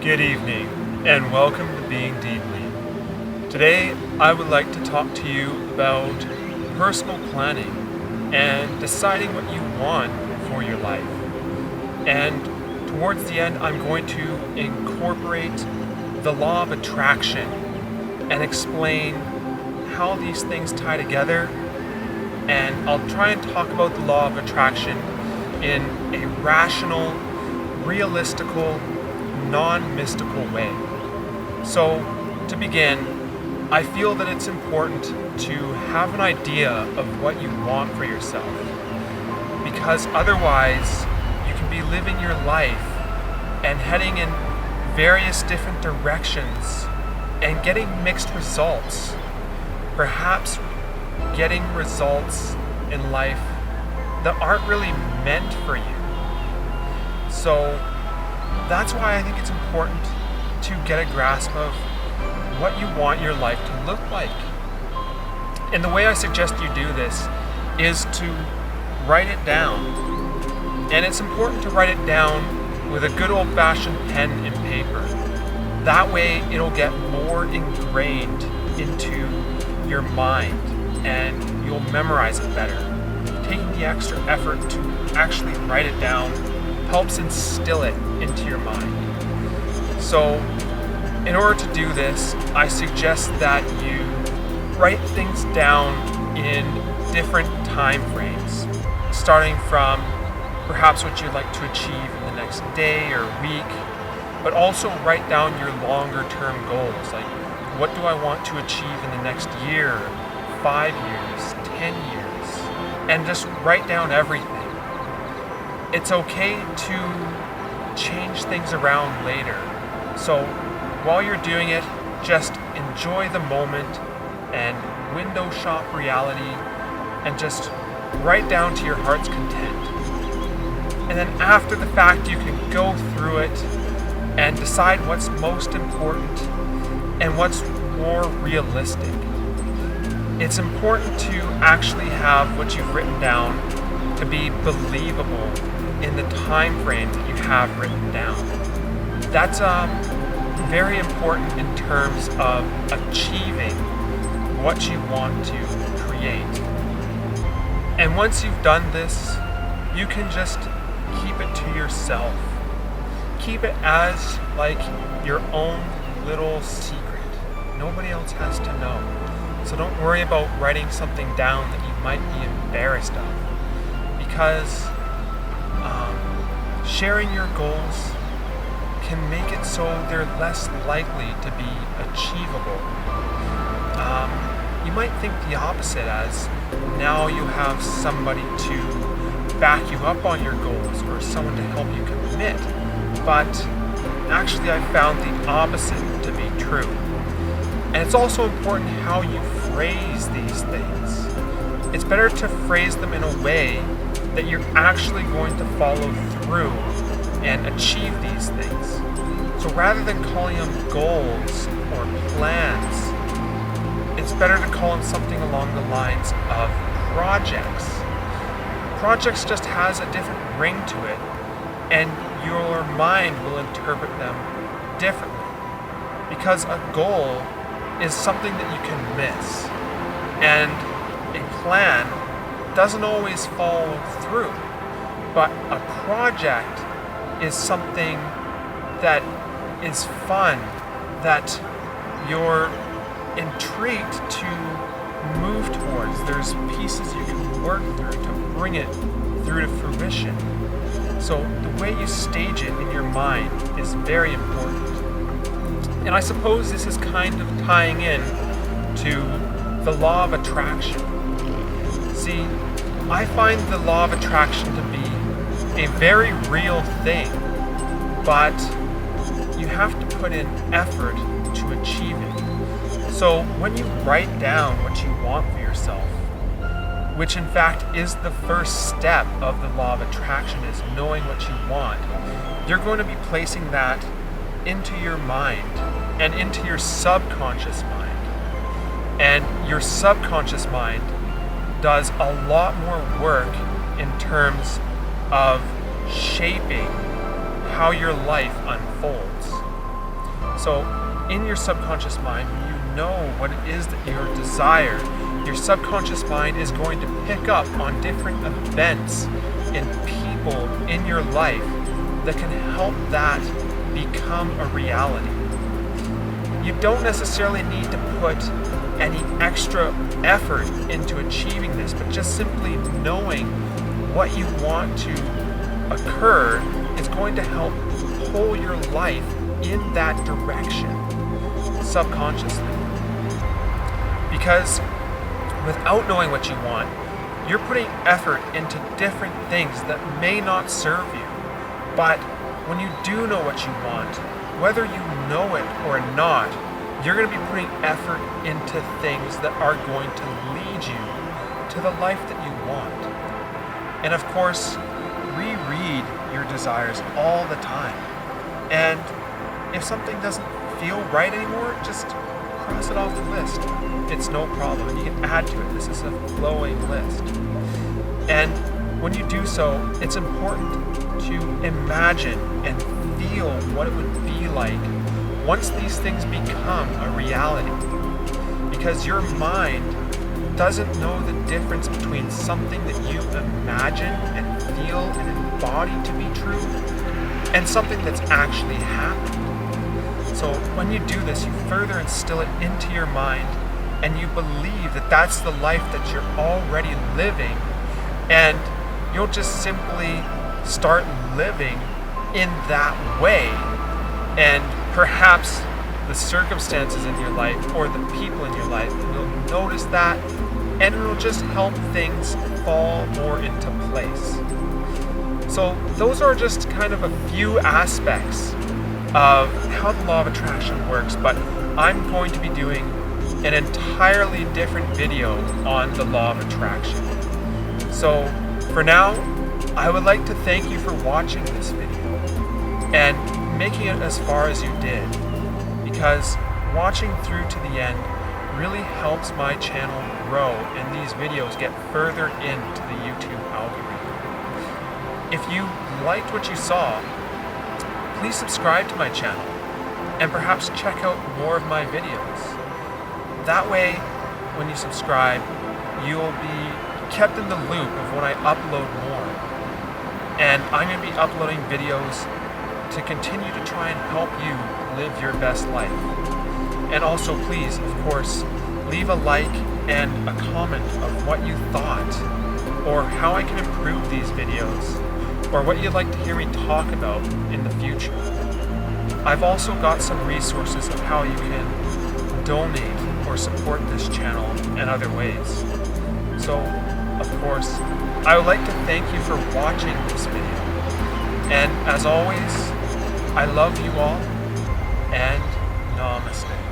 Good evening, and welcome to Being Deeply. Today, I would like to talk to you about personal planning and deciding what you want for your life. And towards the end, I'm going to incorporate the law of attraction and explain how these things tie together. And I'll try and talk about the law of attraction in a rational, realistical, non-mystical way. So, to begin, I feel that it's important to have an idea of what you want for yourself, because otherwise you can be living your life and heading in various different directions and getting mixed results, perhaps getting results in life that aren't really meant for you. So that's why I think it's important to get a grasp of what you want your life to look like. And the way I suggest you do this is to write it down. And it's important to write it down with a good old-fashioned pen and paper. That way it'll get more ingrained into your mind and you'll memorize it better. Taking the extra effort to actually write it down helps instill it into your mind. So, in order to do this, I suggest that you write things down in different time frames, starting from perhaps what you'd like to achieve in the next day or week, but also write down your longer term goals, like what do I want to achieve in the next year, 5 years, 10 years, and just write down everything. It's okay to change things around later. So while you're doing it, just enjoy the moment and window shop reality and just write down to your heart's content. And then after the fact, you can go through it and decide what's most important and what's more realistic. It's important to actually have what you've written down to be believable in the time frame that you have written down. That's very important in terms of achieving what you want to create. And once you've done this, you can just keep it to yourself. Keep it as like your own little secret. Nobody else has to know. So don't worry about writing something down that you might be embarrassed of, because sharing your goals can make it so they're less likely to be achievable. You might think the opposite, as now you have somebody to back you up on your goals or someone to help you commit. But actually I found the opposite to be true. And it's also important how you phrase these things. It's better to phrase them in a way that you're actually going to follow through and achieve these things. So rather than calling them goals or plans, it's better to call them something along the lines of projects. Projects just has a different ring to it, and your mind will interpret them differently. Because a goal is something that you can miss, and a plan doesn't always follow through. But a project is something that is fun, that you're intrigued to move towards. There's pieces you can work through to bring it through to fruition. So the way you stage it in your mind is very important. And I suppose this is kind of tying in to the law of attraction. See, I find the law of attraction to be a very real thing, but you have to put in effort to achieve it. So when you write down what you want for yourself, which in fact is the first step of the law of attraction, is knowing what you want, you're going to be placing that into your mind and into your subconscious mind. And your subconscious mind does a lot more work in terms of shaping how your life unfolds. So in your subconscious mind, when you know what it is that you desire, your subconscious mind is going to pick up on different events and people in your life that can help that become a reality. You don't necessarily need to put any extra effort into achieving this, but just simply knowing what you want to occur is going to help pull your life in that direction subconsciously. Because without knowing what you want, you're putting effort into different things that may not serve you. But when you do know what you want, whether you know it or not, you're going to be putting effort into things that are going to lead you to the life that you want. And of course, reread your desires all the time. And if something doesn't feel right anymore, just cross it off the list. It's no problem. You can add to it. This is a flowing list. And when you do so, it's important to imagine and feel what it would be like once these things become a reality. Because your mind doesn't know the difference between something that you imagine and feel and embody to be true and something that's actually happened. So when you do this, you further instill it into your mind and you believe that that's the life that you're already living, and you'll just simply start living in that way. And perhaps the circumstances in your life or the people in your life will notice that, and it'll just help things fall more into place. So those are just kind of a few aspects of how the law of attraction works, but I'm going to be doing an entirely different video on the law of attraction. So for now, I would like to thank you for watching this video and making it as far as you did, because watching through to the end really helps my channel grow and these videos get further into the YouTube algorithm. If you liked what you saw, please subscribe to my channel and perhaps check out more of my videos. That way, when you subscribe, you'll be kept in the loop of when I upload more. And I'm going to be uploading videos to continue to try and help you live your best life. And also, please, of course, leave a like and a comment of what you thought, or how I can improve these videos, or what you'd like to hear me talk about in the future. I've also got some resources of how you can donate or support this channel in other ways. So, of course, I would like to thank you for watching this video. And as always, I love you all, and namaste.